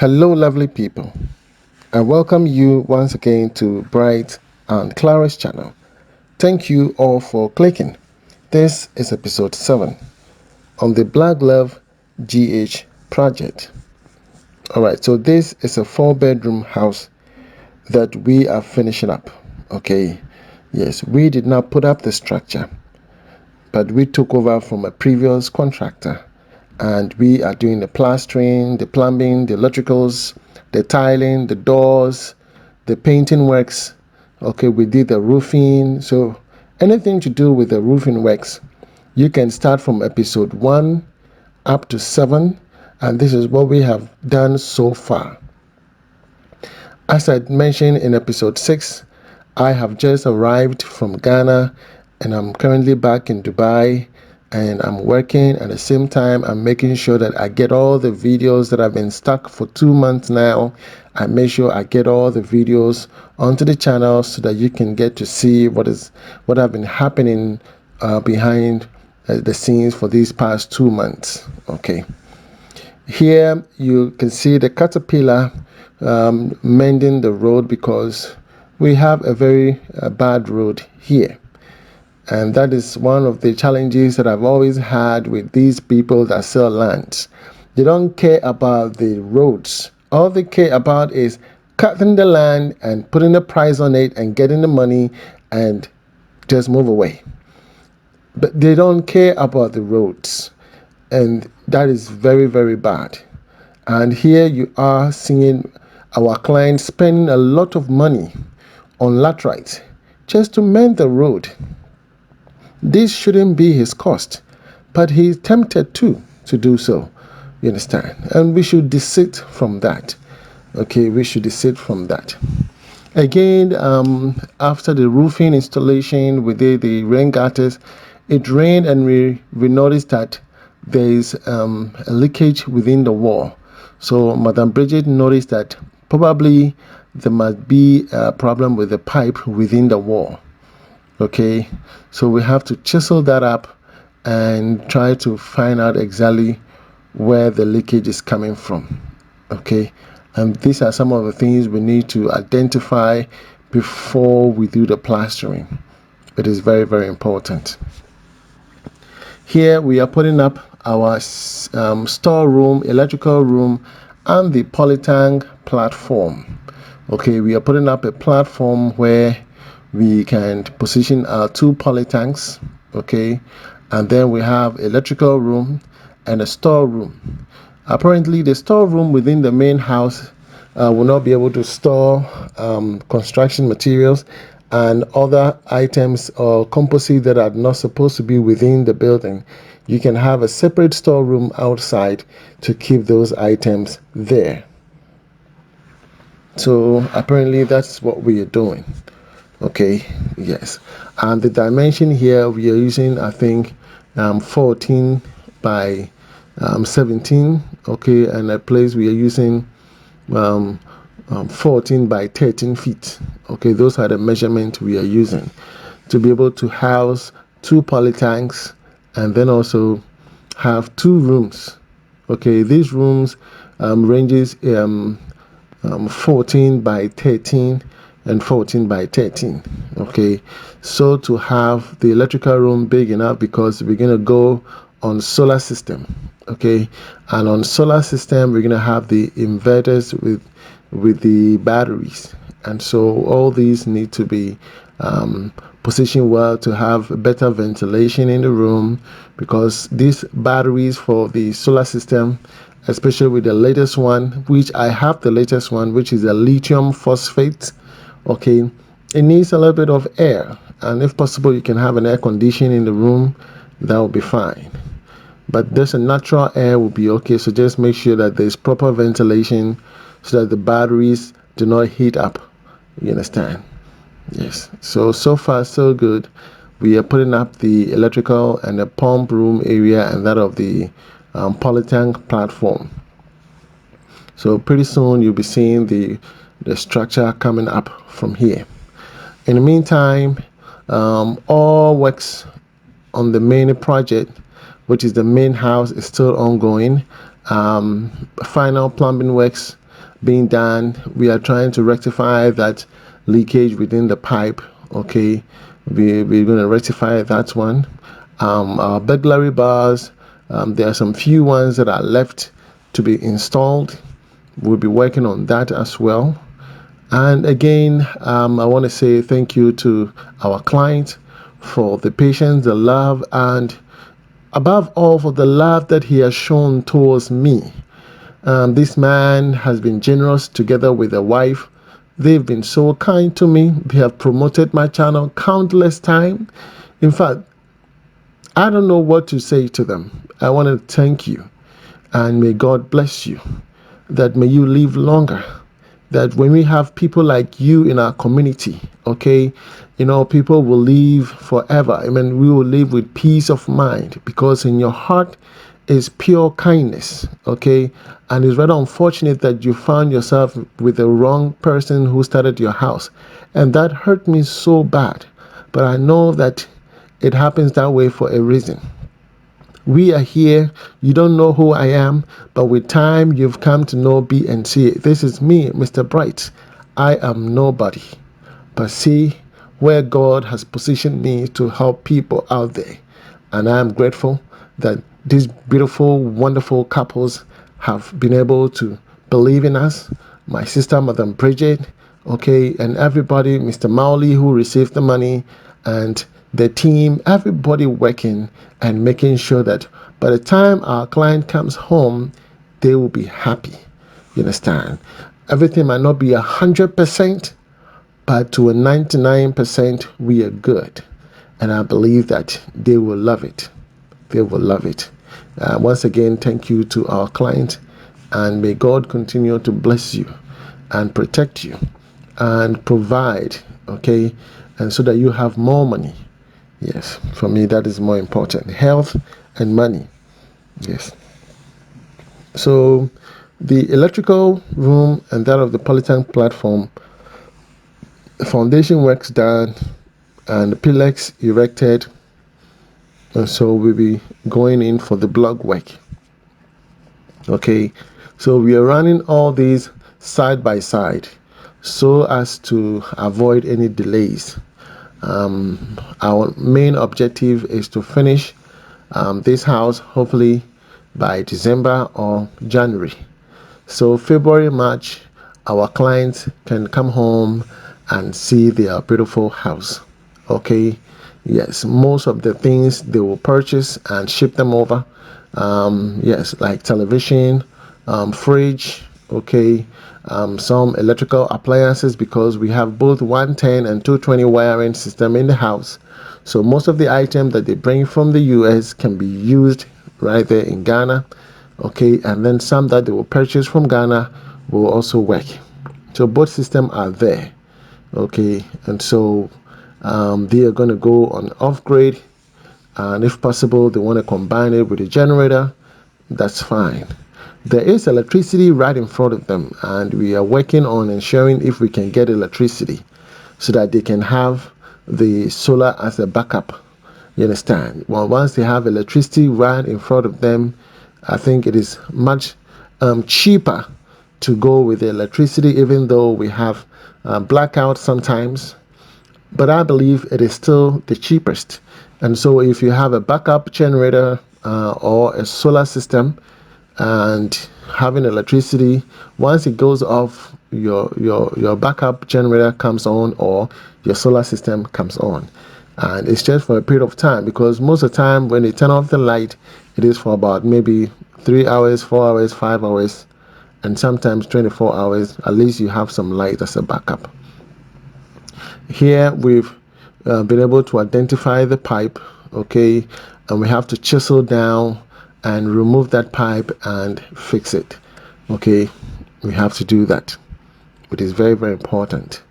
Hello, lovely people. I welcome you once again to Bright and Clara's channel. Thank you all for clicking. This is episode 7 on the Black Love GH project. Alright, so this is a 4-bedroom house that we are finishing up. Okay, yes, we did not put up the structure, but we took over from a previous contractor, and we are doing the plastering, the plumbing, the electricals, the tiling, the doors, the painting works. Okay, we did the roofing. So anything to do with the roofing works, you can start from episode 1 up to 7, and this is what we have done so far. As I mentioned in episode 6, I have just arrived from Ghana and I'm currently back in Dubai, and I'm working at the same time. I'm making sure that I get all the videos that have been stuck for 2 months now. I make sure I get all the videos onto the channel so that you can get to see what have been happening behind the scenes for these past 2 months. Okay. Here you can see the caterpillar mending the road, because we have a very bad road here, and that is one of the challenges that I've always had with these people that sell lands. They don't care about the roads. All they care about is cutting the land and putting the price on it and getting the money and just move away. But they don't care about the roads, and that is very, very bad. And here you are seeing our client spending a lot of money on laterite just to mend the road. This shouldn't be his cost, but he's tempted to do so. You understand? And we should desist from that. Okay, we should desist from that. Again, after the roofing installation, we did the rain gutters. It rained, and we noticed that there is a leakage within the wall. So Madam Bridget noticed that probably there must be a problem with the pipe within the wall. Okay, so we have to chisel that up and try to find out exactly where the leakage is coming from. Okay, and these are some of the things we need to identify before we do the plastering. It is very, very important. Here we are putting up our storeroom, electrical room, and the polytank platform. Okay, we are putting up a platform where we can position our 2 polytanks. Okay, and then we have electrical room and a storeroom. Apparently, the storeroom within the main house will not be able to store construction materials and other items or composite that are not supposed to be within the building. You can have a separate storeroom outside to keep those items there. So apparently that's what we are doing. Okay, yes. And the dimension here, we are using, I think, 14 by 17. Okay, and a place we are using 14 by 13 feet. Okay, those are the measurements we are using to be able to house 2 polytanks and then also have 2 rooms. Okay, these rooms ranges 14 by 13 and 14 by 13. Okay, so to have the electrical room big enough, because we're going to go on solar system. Okay, and on solar system we're going to have the inverters with the batteries, and so all these need to be positioned well to have better ventilation in the room, because these batteries for the solar system, especially with the latest one, which I have the latest one, which is a lithium phosphate. Okay, it needs a little bit of air, and if possible you can have an air conditioning in the room. That will be fine, but there's a natural air will be okay. So just make sure that there's proper ventilation so that the batteries do not heat up. You understand? Yes. So far so good. We are putting up the electrical and the pump room area and that of the polytank platform. So pretty soon you'll be seeing the structure coming up from here. In the meantime, all works on the main project, which is the main house, is still ongoing. Final plumbing works being done. We are trying to rectify that leakage within the pipe. Okay, we're going to rectify that one. Our burglary bars, there are some few ones that are left to be installed. We'll be working on that as well. And again, I want to say thank you to our client for the patience, the love, and above all, for the love that he has shown towards me. This man has been generous together with a wife. They've been so kind to me. They have promoted my channel countless times. In fact, I don't know what to say to them. I want to thank you, and may God bless you, that may you live longer, that when we have people like you in our community, okay, people will live forever. I mean, we will live with peace of mind, because in your heart is pure kindness, okay. And it's rather unfortunate that you found yourself with the wrong person who started your house, and that hurt me so bad. But I know that it happens that way for a reason. We are here. You don't know who I am, but with time you've come to know B&C. This is me, Mr. Bright. I am nobody, but see where God has positioned me to help people out there. And I am grateful that these beautiful, wonderful couples have been able to believe in us. My sister, Madam Bridget, okay, and everybody, Mr. Mowley, who received the money, and the team, everybody working and making sure that by the time our client comes home, they will be happy. You understand? Everything might not be 100%, but to a 99%, we are good. And I believe that they will love it. They will love it. Once again, thank you to our client, and may God continue to bless you and protect you and provide, okay, and so that you have more money. Yes, for me, that is more important. Health and money. Yes. So the electrical room and that of the polytank platform, the foundation work's done and the pillars erected. And so we'll be going in for the block work. Okay. So we are running all these side by side so as to avoid any delays. Our main objective is to finish this house hopefully by December or January. So February, March, our clients can come home and see their beautiful house. Okay. Yes, most of the things they will purchase and ship them over. Yes, like television, fridge, okay, some electrical appliances, because we have both 110 and 220 wiring system in the house. So most of the items that they bring from the US can be used right there in Ghana, okay, and then some that they will purchase from Ghana will also work. So both systems are there, okay, and so they are going to go on off grid, and if possible they want to combine it with a generator. That's fine. There is electricity right in front of them, and we are working on ensuring if we can get electricity so that they can have the solar as a backup. You understand? Well, once they have electricity right in front of them, I think it is much cheaper to go with the electricity, even though we have blackouts sometimes. But I believe it is still the cheapest. And so if you have a backup generator or a solar system and having electricity, once it goes off, your backup generator comes on or your solar system comes on. And it's just for a period of time, because most of the time when they turn off the light, it is for about maybe 3 hours, 4 hours, 5 hours, and sometimes 24 hours. At least you have some light as a backup. Here we've been able to identify the pipe, okay, and we have to chisel down and remove that pipe and fix it. Okay, we have to do that. It is very, very important.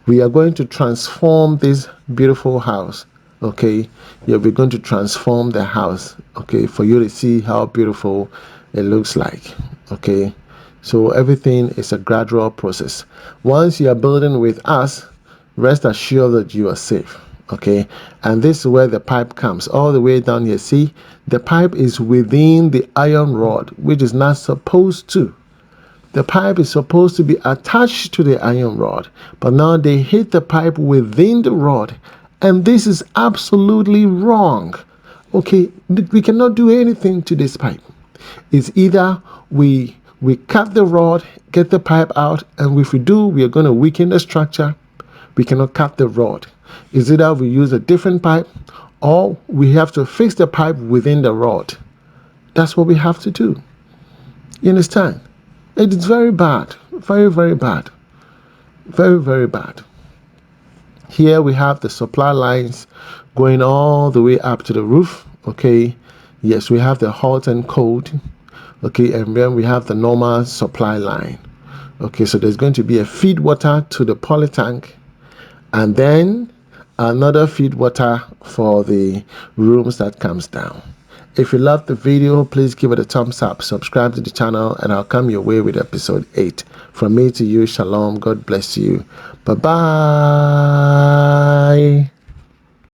We are going to transform this beautiful house. Okay, yeah, we're going to transform the house, okay, for you to see how beautiful it looks like. Okay, so everything is a gradual process. Once you are building with us, rest assured that you are safe. Okay, and this is where the pipe comes all the way down here. See, the pipe is within the iron rod, which is not supposed to. The pipe is supposed to be attached to the iron rod, but now they hit the pipe within the rod, and this is absolutely wrong. Okay, we cannot do anything to this pipe. It's either we cut the rod, get the pipe out, and if we do, we are going to weaken the structure. We cannot cut the rod. It's either we use a different pipe, or we have to fix the pipe within the rod. That's what we have to do. You understand? It is very bad. Very, very bad. Very, very bad. Here we have the supply lines going all the way up to the roof. Okay. Yes, we have the hot and cold. Okay, and then we have the normal supply line. Okay, so there's going to be a feed water to the poly tank, and then another feed water for the rooms that comes down. If you love the video, please give it a thumbs up, subscribe to the channel, and I'll come your way with episode 8. From me to you, shalom. God bless you. Bye-bye.